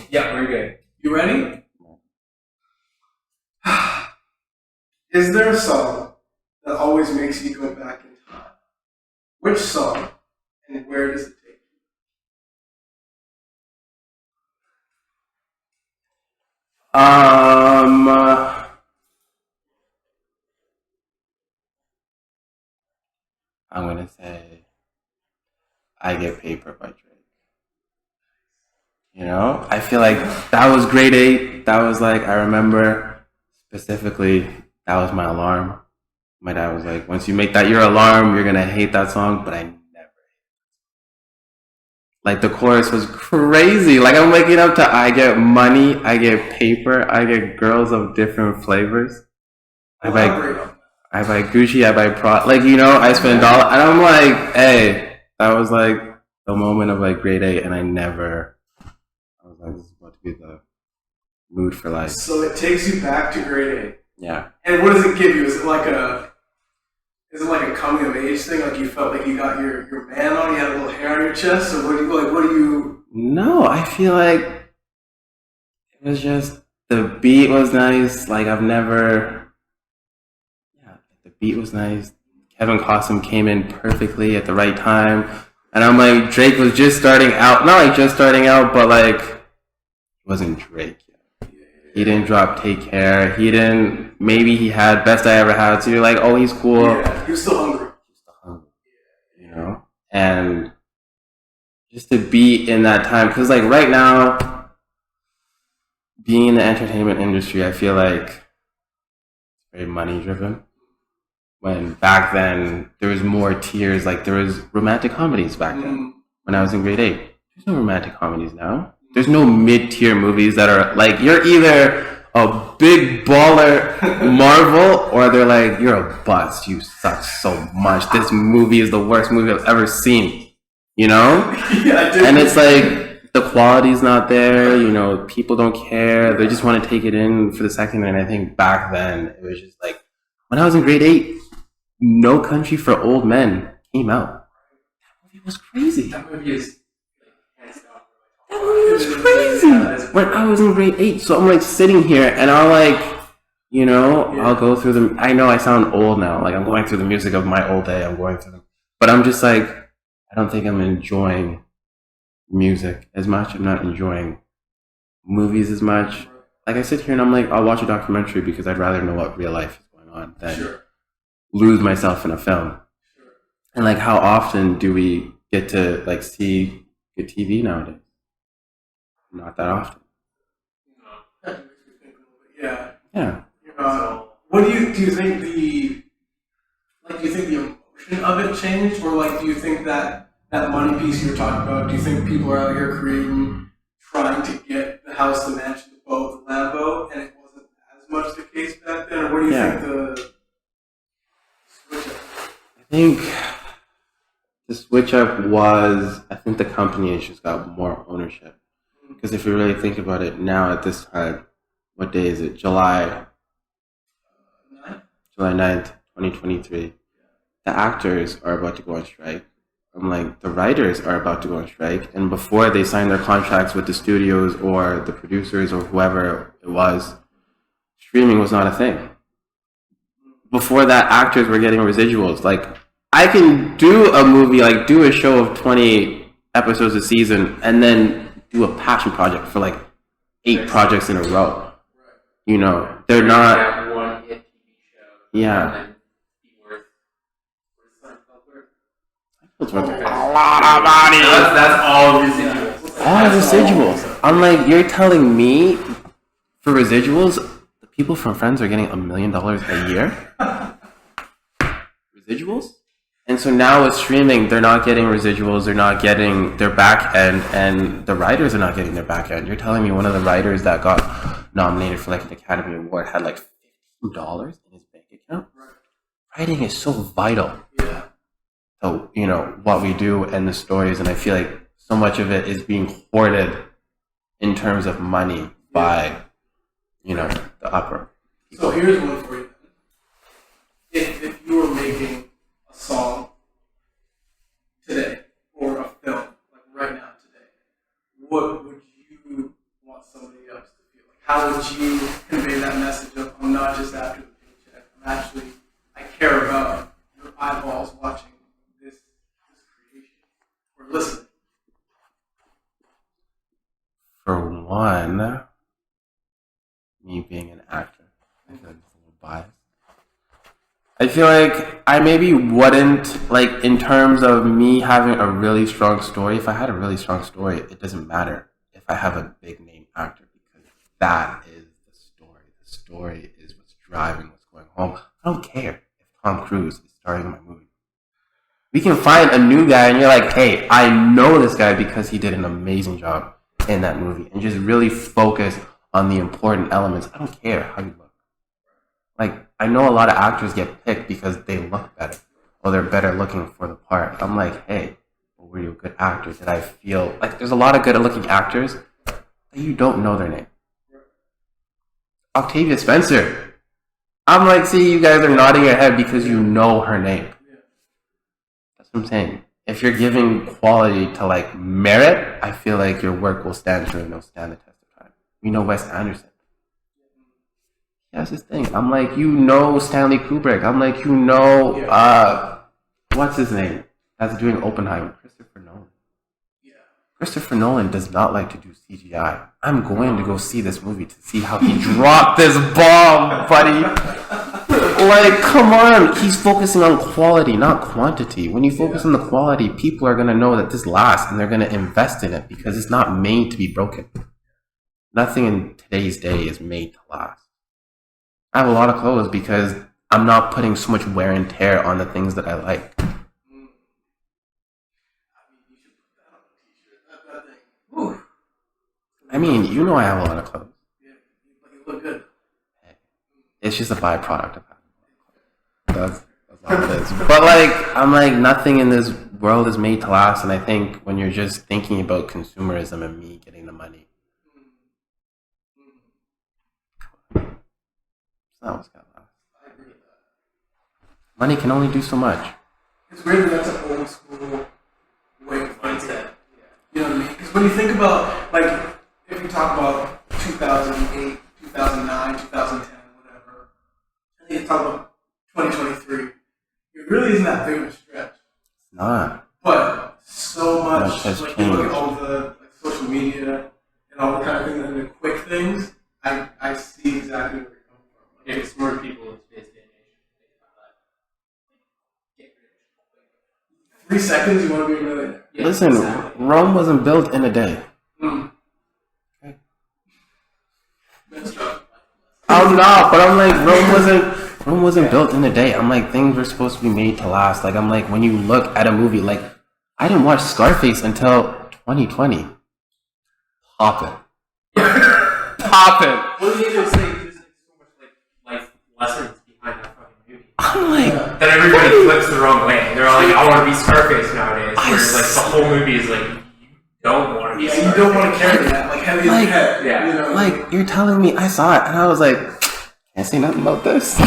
Yeah, we're good. You ready? Is there a song that always makes you go back in time? Which song and where does it take I'm gonna say I Get Paper by Drake. You know, I feel like that was grade 8. That was like, I remember specifically, that was my alarm. My dad was like, once you make that your alarm, you're gonna hate that song, but I never. Like the chorus was crazy. Like I'm waking up to I get money, I get paper, I get girls of different flavors. I buy Gucci, I buy Prada. Like, you know, I spend dollar, and I'm like, hey, that was like the moment of like grade 8, and I was like, this is about to be the mood for life. So it takes you back to grade 8. Yeah. And what does it give you? Is it like a coming of age thing? Like you felt like you got your man on, you had a little hair on your chest, or what do you? No, I feel like it was just the beat was nice. Like the beat was nice. Kevin Costner came in perfectly at the right time, and I'm like, Drake was just starting out. Not like just starting out, but like he wasn't Drake yet. He didn't drop Take Care. He didn't. Maybe he had Best I Ever Had. So you're like, oh, he's cool. Yeah, he was still hungry. You know, and just to be in that time, because like right now, being in the entertainment industry, I feel like it's very money driven. When back then there was more tiers, like there was romantic comedies back then. When I was in grade 8, there's no romantic comedies now. There's no mid-tier movies that are like you're either a big baller Marvel or they're like you're a bust. You suck so much. This movie is the worst movie I've ever seen. You know? And it's like the quality's not there. You know, people don't care. They just want to take it in for the second. And I think back then it was just like when I was in grade 8. No Country for Old Men came out. That movie was crazy. That movie is crazy. When I was in grade 8, so I'm like sitting here and I'll like, you know, I'll go through them. I know I sound old now. Like I'm going through the music of my old day. I'm going through them, but I'm just like, I don't think I'm enjoying music as much. I'm not enjoying movies as much. Like I sit here and I'm like, I'll watch a documentary because I'd rather know what real life is going on than lose myself in a film. And like how often do we get to like see good TV nowadays? Not that often. Yeah. Yeah. What do you think the emotion of it changed, or like do you think that money piece you were talking about? Do you think people are out here trying to get the house, the mansion, the boat, the Lambo, and it wasn't as much the case back then? Or what do you think the switch up? I think the switch up was, I think the company has just got more ownership. Because if you really think about it now at this time, what day is it? July 9th, 2023. The actors are about to go on strike. I'm like, the writers are about to go on strike. And before they sign their contracts with the studios or the producers or whoever it was, streaming was not a thing. Before that, actors were getting residuals. Like, I can do a movie, like do a show of 20 episodes a season, and then do a passion project for like 8 projects in a row. You know, they're not. One hit TV show. Yeah. That's all residuals. All residuals. I'm like, you're telling me for residuals, the people from Friends are getting $1 million a year? Residuals? And so now with streaming, they're not getting residuals, they're not getting their back end, and the writers are not getting their back end. You're telling me one of the writers that got nominated for like an Academy Award had like $15 in his bank account? Writing is so vital. Yeah. So, you know, what we do and the stories, and I feel like so much of it is being hoarded in terms of money by, you know, the upper. So here's one for you. If you were making a song today or a film, like right now today, what would you how would you convey that message of I'm not just after the paycheck. I care about your eyeballs watching this creation or listening. For one, me being an actor, I feel like it's a little biased. I feel like I maybe wouldn't, like, in terms of me having a really strong story, if I had a really strong story, it doesn't matter if I have a big name actor because that is the story. The story is what's driving what's going home. I don't care if Tom Cruise is starring in my movie. We can find a new guy and you're like, hey, I know this guy because he did an amazing job in that movie, and just really focus on the important elements. I don't care how you look. Like, I know a lot of actors get picked because they look better or they're better looking for the part. I'm like, hey, well, were you a good actor? Did I feel like there's a lot of good looking actors that you don't know their name? Octavia Spencer. I'm like, see, you guys are nodding your head because you know her name. That's what I'm saying. If you're giving quality to like merit, I feel like your work will stand true and it'll stand the test of time. We know Wes Anderson. That's his thing. I'm like, you know Stanley Kubrick. I'm like, you know, what's his name? That's doing Oppenheimer. Christopher Nolan. Yeah. Christopher Nolan does not like to do CGI. I'm going to go see this movie to see how he dropped this bomb, buddy. Like, come on. He's focusing on quality, not quantity. When you focus on the quality, people are going to know that this lasts and they're going to invest in it because it's not made to be broken. Nothing in today's day is made to last. I have a lot of clothes because I'm not putting so much wear and tear on the things that I like. I mean, you should put that on a t-shirt. That thing. Ooh. I mean, you know I have a lot of clothes. Yeah, but you look good. It's just a byproduct of that. That's all it is. But like, I'm like, nothing in this world is made to last. And I think when you're just thinking about consumerism and me getting the money, that was gonna last. I agree with that. Money can only do so much. It's weird that that's an old school way of thinking. Mindset. You know what I mean? Because when you think about, like, if you talk about 2008, 2009, 2010, whatever, and then you talk about 2023, it really isn't that big of a stretch. It's not. But so much, Much has like, you look at changed. all the like, social media and all the kind of things and the quick things, I see exactly where you're coming from. If smart people in today's day and age think about that, get rich. 3 seconds, you want to be a millionaire. Yeah, Listen, exactly. Rome wasn't built in a day. Mm. Okay. That's tough. I'm not, but I'm like, Rome wasn't built in a day. I'm like, things were supposed to be made to last. Like, I'm like, when you look at a movie, like, I didn't watch Scarface until 2020. Poppin'. Poppin'. What do you even say? There's like so much like life lessons behind that fucking movie. I'm like, That everybody flips the wrong way. They're all like, I want to be Scarface nowadays. Whereas like the whole movie is like, you don't want to be Yeah, Scarface. you don't want to carry that, like, heavy Like, in the head. yeah. You know? like, you're telling me I saw it, and I was like, can't say nothing about this.